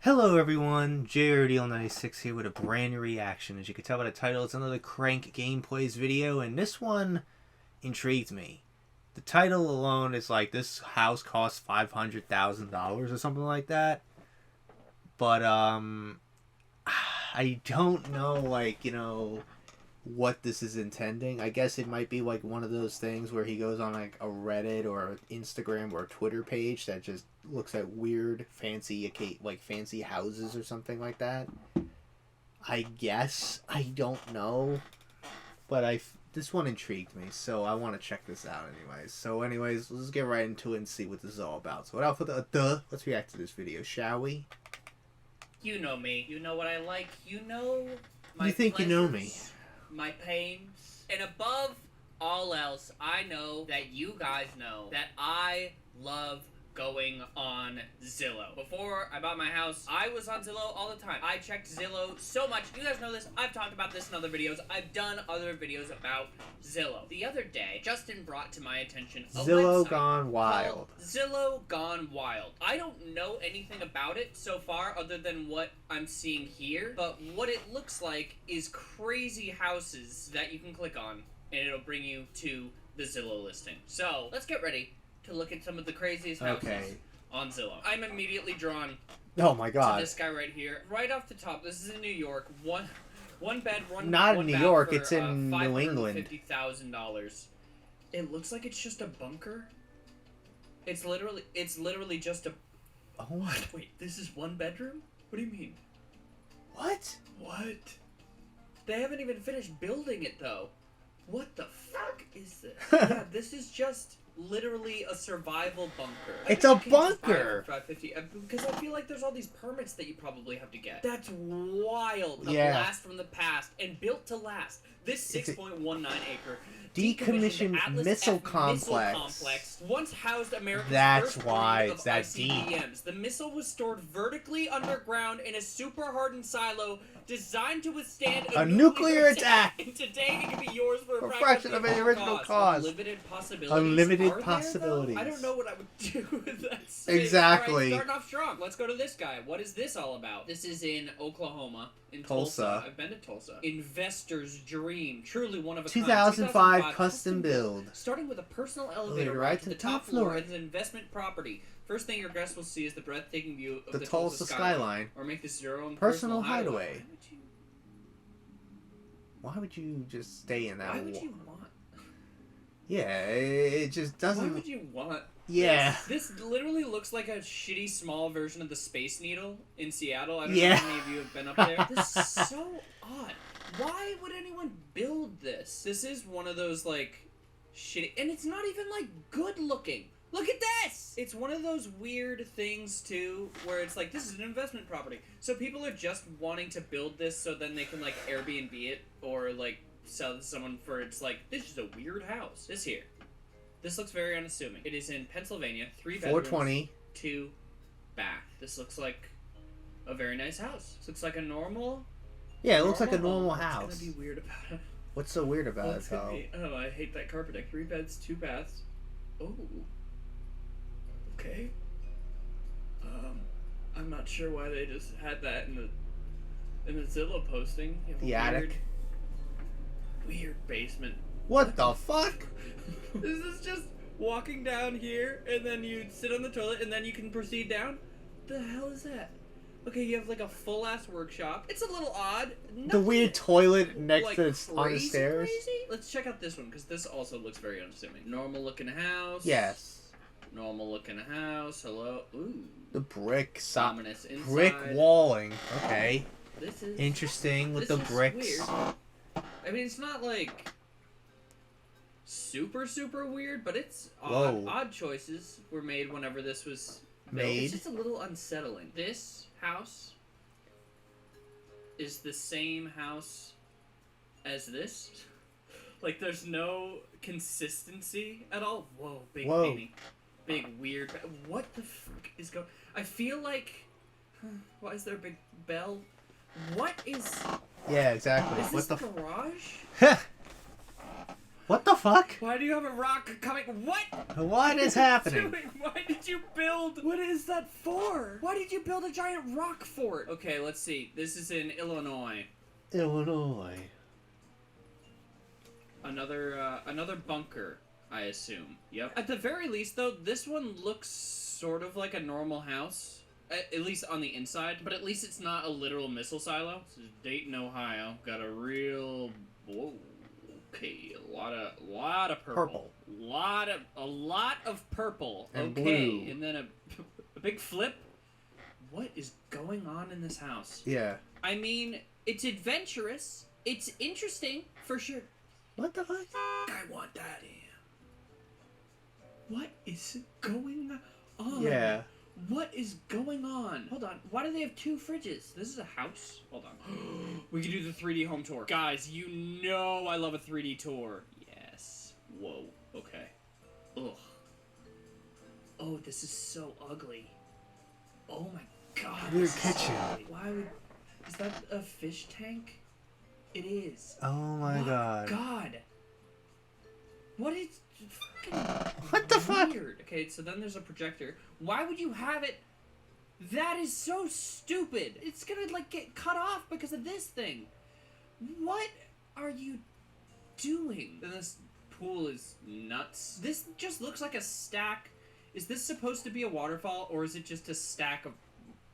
Hello everyone, JRDL96 here with a brand new reaction. As you can tell by the title, it's another Crank Gameplays video, and this one intrigued me. The title alone is like, this house costs $500,000 or something like that. But, I don't know, what this is intending. I guess it might be like one of those things where he goes on like a Reddit or Instagram or a Twitter page that just looks at weird fancy houses or something like that. I guess. I don't know. But this one intrigued me, so I want to check this out anyways. Let's get right into it and see what this is all about. So without further ado, let's react to this video, shall we? You know me. You know what I like. You know my You think pleasures, you know me. my pains. And above all else, I know that you guys know that I love going on Zillow. Before I bought my house, I was on Zillow all the time. I checked Zillow so much. You guys know this. I've talked about this in other videos. I've done other videos about Zillow. The other day, Justin brought to my attention a Zillow website Gone Wild. Zillow Gone Wild. I don't know anything about it so far other than what I'm seeing here, but what it looks like is crazy houses that you can click on and it'll bring you to the Zillow listing. So let's get ready to look at some of the craziest houses on Zillow. I'm immediately drawn Oh my god. to this guy right here. Right off the top, this is in New York. One bed, Not one in New bath York, for, it's in New England. $550,000. It looks like it's just a bunker. It's literally just a... Oh what? Wait, this is one bedroom? What do you mean? What? What? They haven't even finished building it though. What the fuck is this? Yeah, this is just literally a survival bunker. It's a bunker! Because I feel like there's all these permits that you probably have to get. That's wild. A Yeah. blast from the past and built to last. This 6.19 acre decommissioned Atlas missile F complex. once housed America's That's first why breed it's of that ICBMs. The missile was stored vertically underground in a super hardened silo designed to withstand a nuclear attack. And today it can be yours for a fraction of the original cost. Unlimited possibilities. Unlimited Are there, possibilities. though? I don't know what I would do with that. Exactly. All right, starting off strong. Let's go to this guy. What is this all about? This is in Oklahoma. In Tulsa. I've been to Tulsa. Investor's Dream. Truly one of a kind. 2005 custom build. Starting with a personal elevator right to the top floor as an investment property. First thing your guests will see is the breathtaking view of the Tulsa skyline. Or make this your own personal hideaway. Why would you just stay in that? Why would you want? Yeah, it just doesn't. Why would you want? Yeah. This literally looks like a shitty small version of the Space Needle in Seattle. I don't know how many of you have been up there. This is so odd. Why would anyone build this? This is one of those like shitty, and it's not even like good looking. Look at this! It's one of those weird things, too, where it's like, this is an investment property. So people are just wanting to build this so then they can, like, Airbnb it or, like, sell it to someone for, it's like, this is a weird house. This here. This looks very unassuming. It is in Pennsylvania, 3 bedrooms, 420. 2 bath. This looks like a very nice house. This looks like a normal... Yeah, it looks like a normal house. What's gonna be weird about it? What's so weird about it, though? Oh, I hate that carpet deck. 3 beds, 2 baths. Oh. Okay. I'm not sure why they just had that in the Zillow posting. The attic. Weird basement. What the fuck? This is just walking down here, and then you sit on the toilet, and then you can proceed down. The hell is that? Okay, you have like a full ass workshop. It's a little odd. The weird toilet next like to on the stairs. Crazy? Let's check out this one because this also looks very unassuming. Normal looking house. Yes. Normal looking house. Hello. Ooh. The brick ominous inside. brick walling. Okay. This is interesting with the bricks. Weird. I mean, it's not like super weird, but it's odd choices were made whenever this was built. It's just a little unsettling. This house is the same house as this. Like, there's no consistency at all. Whoa, big painting. Big weird. What the fuck is going? I feel like. Why is there a big bell? What is? Yeah, exactly. Is what this the garage? What the fuck? Why do you have a rock coming? What? What is happening? Why did you build? What is that for? Why did you build a giant rock fort? Okay, let's see. This is in Illinois. Illinois. Another bunker, I assume. Yep. At the very least, though, this one looks sort of like a normal house. At least on the inside. But at least it's not a literal missile silo. This is Dayton, Ohio. Got a real... Whoa. Okay, a lot of purple. A lot of purple. And okay, blue. and then a big flip. What is going on in this house? Yeah. I mean, it's adventurous. It's interesting, for sure. What the fuck? I want that in. What is going on? Yeah. What is going on? Hold on. Why do they have 2 fridges? This is a house. Hold on. We can do the 3D home tour. Guys, you know I love a 3D tour. Yes. Whoa. Okay. Ugh. Oh, this is so ugly. Oh my god. Weird kitchen. Why would... Is that a fish tank? It is. Oh my god. God. What is... What the fuck? Weird. Okay, so then there's a projector. Why would you have it? That is so stupid. It's gonna like get cut off because of this thing. What are you doing? And this pool is nuts. This just looks like a stack. Is this supposed to be a waterfall or is it just a stack of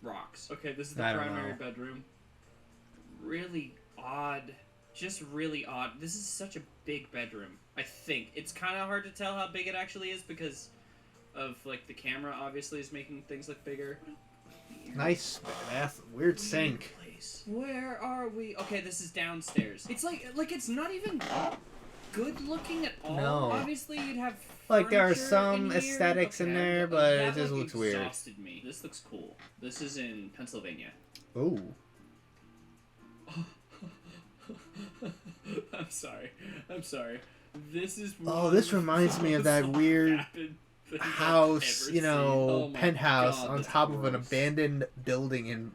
rocks? Okay, this is the primary bedroom. Really odd. Just really odd. This is such a big bedroom. I think. It's kind of hard to tell how big it actually is because of, like, the camera obviously is making things look bigger. Nice bath. Weird sink. Place. Where are we? Okay, this is downstairs. It's like it's not even good looking at all. No. Obviously, you'd have Like, there are furniture some in here. aesthetics in there, but it just looks weird. Exhausted me. This looks cool. This is in Pennsylvania. Ooh. I'm sorry. This is this reminds me of that weird house, you know, penthouse on top of an abandoned building in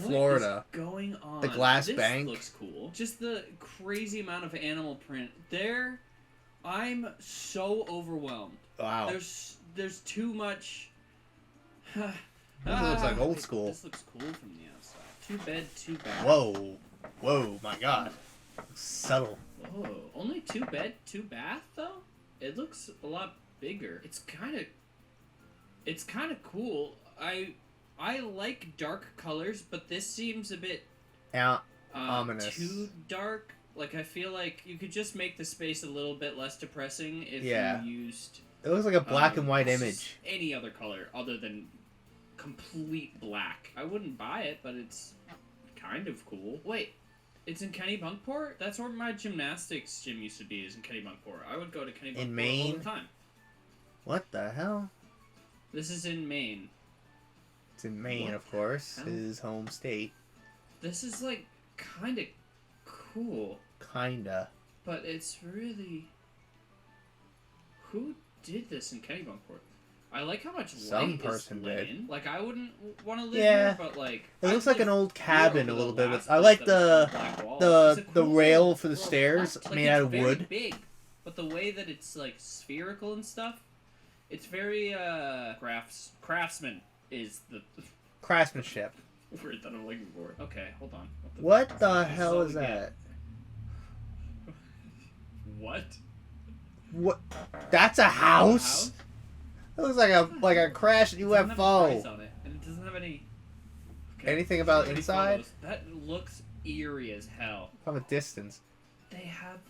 Florida. What is going on? The glass this bank. Looks cool. Just the crazy amount of animal print there. I'm so overwhelmed. Wow. There's too much. This looks like old school. This looks cool from the outside. 2 bed, 2 bath. Whoa, my god. Subtle. Oh, only 2 bed, 2 bath though? It looks a lot bigger. It's kind of cool. I like dark colors, but this seems a bit ominous. Too dark. Like, I feel like you could just make the space a little bit less depressing if you used... It looks like a black and white image. Any other color other than complete black. I wouldn't buy it, but it's kind of cool. Wait. It's in Kennebunkport? That's where my gymnastics gym used to be, is in Kennebunkport. I would go to Kennebunkport in Maine? all the time. What the hell? This is in Maine. It's in Maine, of course. His home state. This is, like, kind of cool. Kinda. But it's really... Who did this in Kennebunkport? I like how much light is let in. Like, I wouldn't want to live here, but, like... It looks like an old cabin a little bit. I like the rail for the stairs made out of wood. It's very big, but the way that it's, like, spherical and stuff, it's very, craftsman is the... Craftsmanship. Word that I'm looking for. Okay, hold on. What the hell is that? What? What? That's a house? It looks like a crashed UFO. On it, and it doesn't have any. Okay. Anything about inside? That looks eerie as hell. From a distance. They have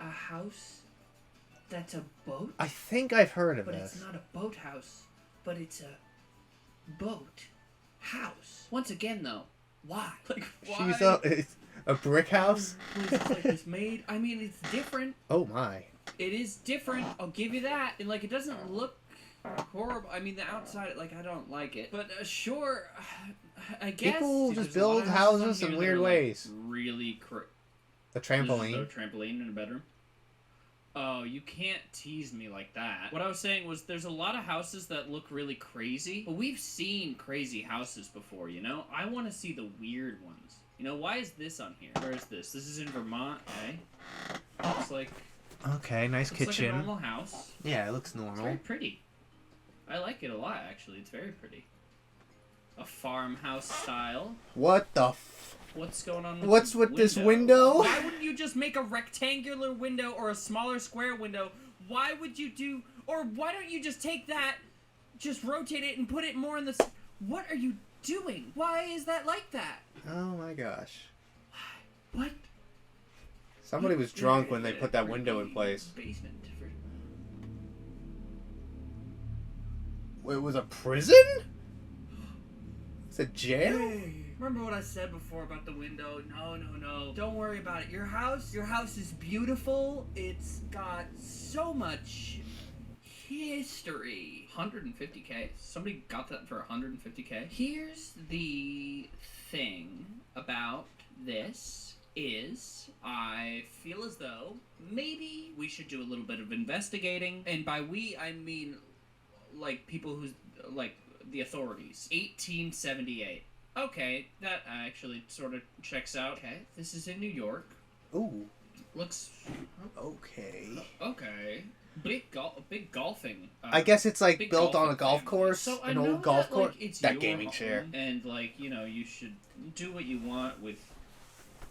a house that's a boat? I think I've heard of this. But it's not a boathouse, but it's a boat house. Once again, though, why? Like, why? It's a brick house? It's like this made. I mean, it's different. Oh my. It is different. I'll give you that. And like, it doesn't look horrible. I mean, the outside, like, I don't like it. But sure, I guess people just build houses in weird ways. Like, really, a trampoline. A trampoline in a bedroom. Oh, you can't tease me like that. What I was saying was there's a lot of houses that look really crazy, but we've seen crazy houses before, you know? I want to see the weird ones. You know, why is this on here? Where is this? This is in Vermont, eh? Looks like Okay, nice Looks kitchen. like a normal house. Yeah, it looks It's normal. very pretty. I like it a lot, actually. It's very pretty. A farmhouse style. What the What's going on with What's the with this window? Why wouldn't you just make a rectangular window or a smaller square window? Why would you do... Or why don't you just take that, just rotate it and put it more in the... What are you doing? Why is that like that? Oh my gosh. What? Somebody was drunk when they put that window in place. Basement. It was a prison? It's a jail? Hey, remember what I said before about the window? No. Don't worry about it. Your house is beautiful. It's got so much history. 150K. Somebody got that for 150K. Here's the thing about this is I feel as though maybe we should do a little bit of investigating. And by we, I mean like people who's like the authorities. 1878. Okay, that actually sort of checks out. Okay, this is in New York. Ooh. Looks okay. Okay. Big golfing. I guess it's like big built on a golfing golf family. course, So I an know old golf that, like, course. it's That your gaming home, chair. And like, you know, you should do what you want with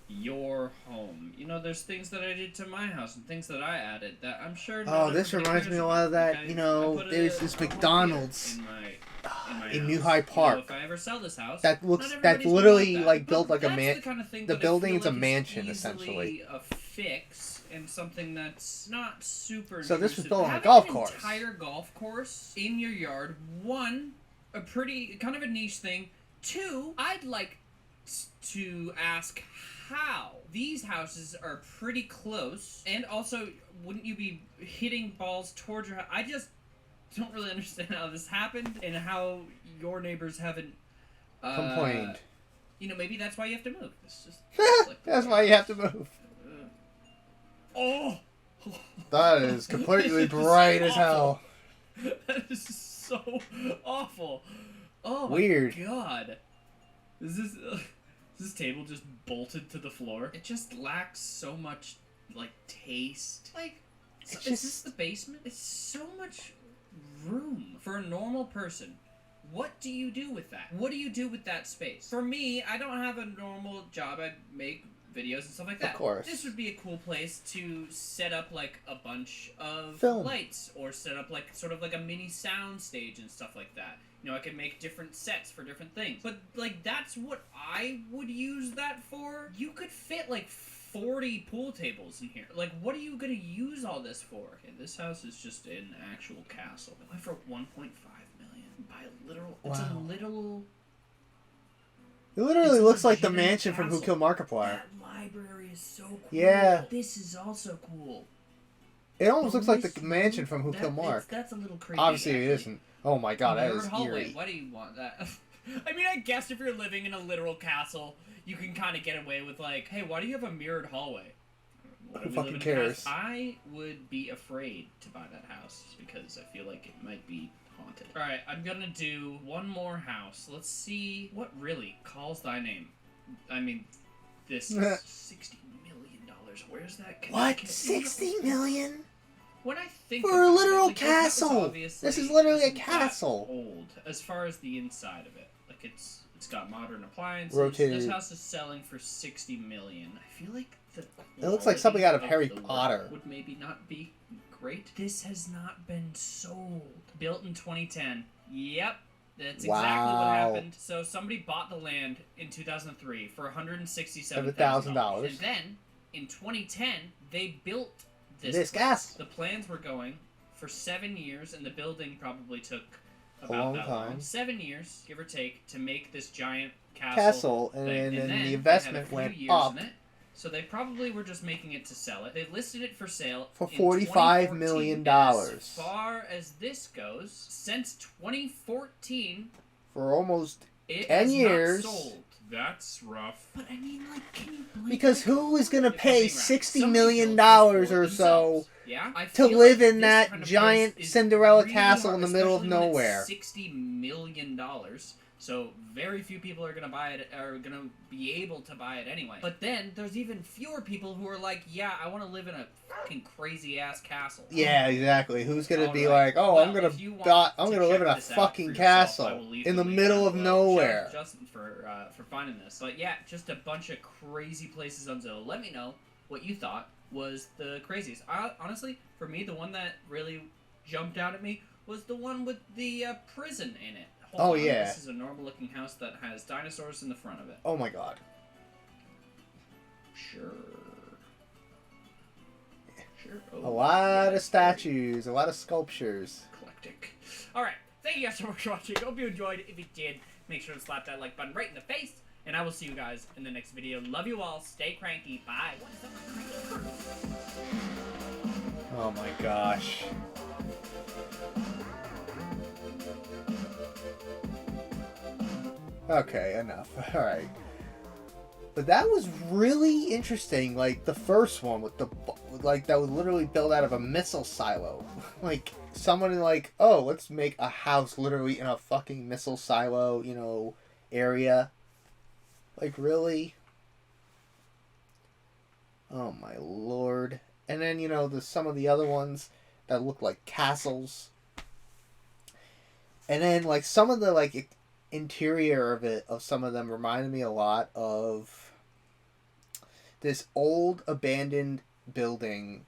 your home. You know, there's things that I did to my house and things that I added that I'm sure. Oh, this reminds me a lot of that. Okay? You know, I put there's a this home McDonald's in in house. New Hyde Park. You know, if I ever sell this house, That looks. not That's everybody's gonna literally want that. like built But like a that's man. The, kind of thing The that I building feel is a like mansion, easily essentially. a fix and something that's not super. So this was intrusive. built on a Having golf an course. Entire golf course in your yard. One, a pretty kind of a niche thing. Two, I'd like to ask how these houses are pretty close, and also wouldn't you be hitting balls towards your house? I just don't really understand how this happened and how your neighbors haven't Complained. You know, maybe that's why you have to move. It's just like That's why you have to move. Oh, That is completely bright as hell. that is so awful. Oh my Weird. god. Is this table just bolted to the floor? It just lacks so much like taste. Like, is this the basement? It's so much room for a normal person. What do you do with that? What do you do with that space? For me, I don't have a normal job. I make videos and stuff like that. Of course. This would be a cool place to set up like a bunch of Film. lights or set up like sort of like a mini sound stage and stuff like that. You know, I could make different sets for different things. But like that's what I would use that for. You could fit like 40 pool tables in here. Like, what are you gonna use all this for? Okay, this house is just an actual castle. It went for 1.5 million. By a literal. It's a Wow. little. It literally It's looks like the legitimate mansion from Who castle. Killed Markiplier. That library is so cool. Yeah. This is also cool. It almost But looks like this the mansion from Who that- Killed Mark. That's a little creepy. Obviously, it actually. isn't. Oh my god, that Mirrored is hallway. eerie. Why do you want that? I mean, I guess if you're living in a literal castle, you can kind of get away with like, hey, why do you have a mirrored hallway? Why Who do we fucking live in a cares? castle? I would be afraid to buy that house because I feel like it might be haunted. All right, I'm gonna do one more house. Let's see what really calls thy name. I mean, this is $60 million. Where's that? What? 60 million? When I think For a about it, literal like, this house castle! obviously This is literally a isn't that castle! Old as far as the inside of it. Like it's got modern appliances. Rotated. This house is selling for $60 million. I feel like the It looks like something out of quality Harry the Potter. work would maybe not be great. This has not been sold. Built in 2010. Yep. That's exactly what Wow. happened. So somebody bought the land in 2003 for $167,000. $7,000. And then in 2010 they built This place. castle. The plans were going for 7 years, and the building probably took A about long that time. long. 7 years, give or take, to make this giant castle. And thing. then they the had investment a few went years up in it, so they probably were just making it to sell it. They listed it for sale for in $45 2014. million. As far as this goes, since 2014, For almost it 10 has years. not sold. That's rough. But I mean, like, can you believe Because it? who is going to If I'm pay being right, $60 somebody million built this for or so themselves. Yeah? I to feel live like in this that kind of giant place is Cinderella really castle hard, in the middle of especially when it's nowhere? $60 million So very few people are gonna buy it, are gonna be able to buy it anyway. But then there's even fewer people who are like, yeah, I want to live in a fucking crazy ass castle. Yeah, exactly. Who's gonna be Right. like, oh, well, I'm gonna live in a fucking castle in the middle of nowhere. Shout out to Justin for finding this. But yeah, just a bunch of crazy places on Zillow. Let me know what you thought was the craziest. Honestly, for me, the one that really jumped out at me was the one with the prison in it. Hold on. Yeah. This is a normal looking house that has dinosaurs in the front of it. Oh my god. Sure. A lot of statues, a lot of sculptures. Eclectic. Alright, thank you guys so much for watching. Hope you enjoyed. If you did, make sure to slap that like button right in the face. And I will see you guys in the next video. Love you all. Stay cranky. Bye. Oh my gosh. Okay, enough. Alright. But that was really interesting, like, the first one with the, like, that was literally built out of a missile silo. Like, someone like, oh, let's make a house literally in a fucking missile silo, you know, area. Like, really? Oh my lord. And then, you know, there's some of the other ones that look like castles. And then, like, some of the, like, interior of some of them reminded me a lot of this old abandoned building,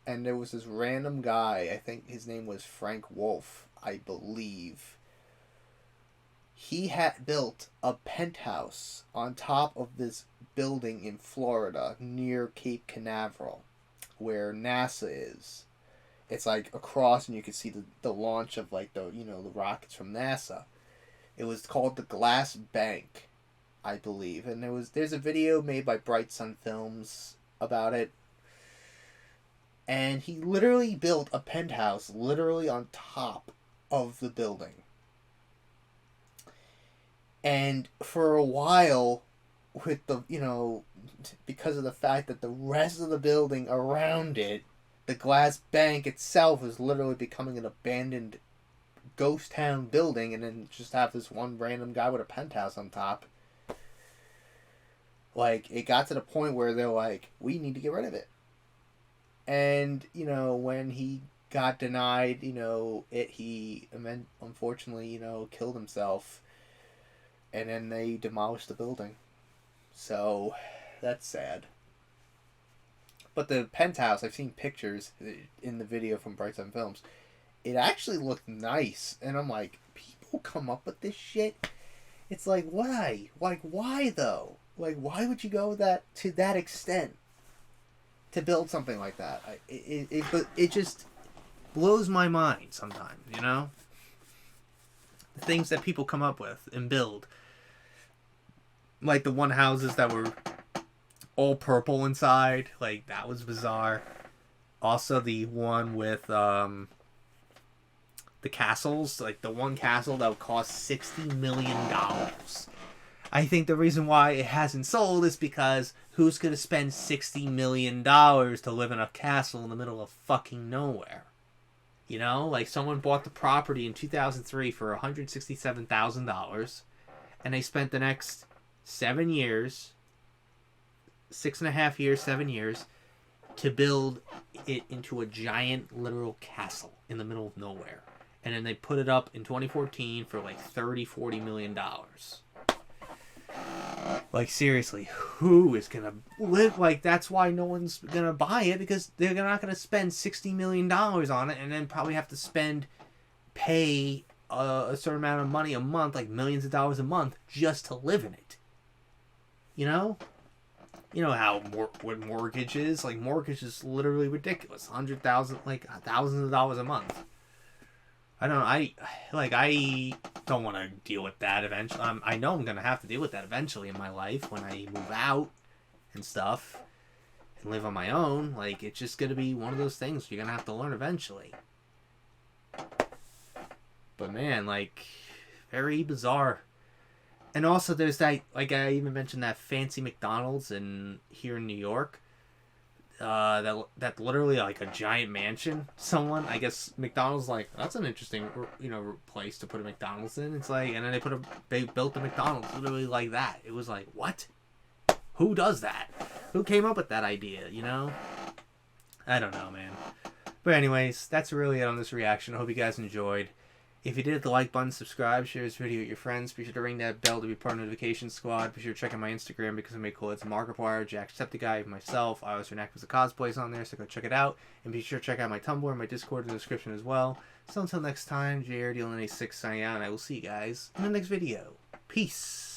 and there was this random guy, I think his name was Frank Wolf, I believe. He had built a penthouse on top of this building in Florida near Cape Canaveral, where NASA is. It's like across, and you can see the launch of, like, the, you know, the rockets from NASA. It was called the Glass Bank, I believe, and there's a video made by Bright Sun Films about it. And he literally built a penthouse literally on top of the building. And for a while, with the, you know, because of the fact that the rest of the building around it, the Glass Bank itself was literally becoming an abandoned ghost town building, and then just have this one random guy with a penthouse on top. Like, it got to the point where they're like, we need to get rid of it. And, you know, when he got denied, you know, he unfortunately, you know, killed himself, and then they demolished the building. So that's sad. But the penthouse, I've seen pictures in the video from Bright Sun Films. It actually looked nice, and I'm like, people come up with this shit? It's like, why? Like, why though? Like, why would you go to that extent to build something like that? It just blows my mind sometimes, you know? The things that people come up with and build. Like the one houses that were all purple inside, like, that was bizarre. Also the one with, the castles, like the one castle that would cost $60 million. I think the reason why it hasn't sold is because who's going to spend $60 million to live in a castle in the middle of fucking nowhere? You know, like, someone bought the property in 2003 for $167,000, and they spent the next 7 years, 6.5 years, 7 years, to build it into a giant literal castle in the middle of nowhere. And then they put it up in 2014 for like $30-40 million. Like, seriously, who is gonna live? Like, that's why no one's gonna buy it, because they're not gonna spend $60 million on it and then probably have to pay a certain amount of money a month, like millions of dollars a month, just to live in it. You know? You know how what mortgage is? Like, mortgage is literally ridiculous. $100,000, like thousands of dollars a month. I don't want to deal with that eventually. I know I'm going to have to deal with that eventually in my life when I move out and stuff and live on my own. Like, it's just going to be one of those things you're going to have to learn eventually. But man, like, very bizarre. And also there's that, like I even mentioned, that fancy McDonald's here in New York. that literally like a giant mansion. Someone, I guess McDonald's like, that's an interesting place to put a McDonald's in. It's like, and then they built the McDonald's literally like that. It was like, what? Who does that? Who came up with that idea? You know? I don't know, man. But anyways, that's really it on this reaction. I hope you guys enjoyed. If you did, hit the like button, subscribe, share this video with your friends. Be sure to ring that bell to be part of the notification squad. Be sure to check out my Instagram because I make cool hits on Markiplier, Jacksepticeye, myself. I always react with the cosplays on there, so go check it out. And be sure to check out my Tumblr and my Discord in the description as well. So until next time, JRD6 signing out, and I will see you guys in the next video. Peace.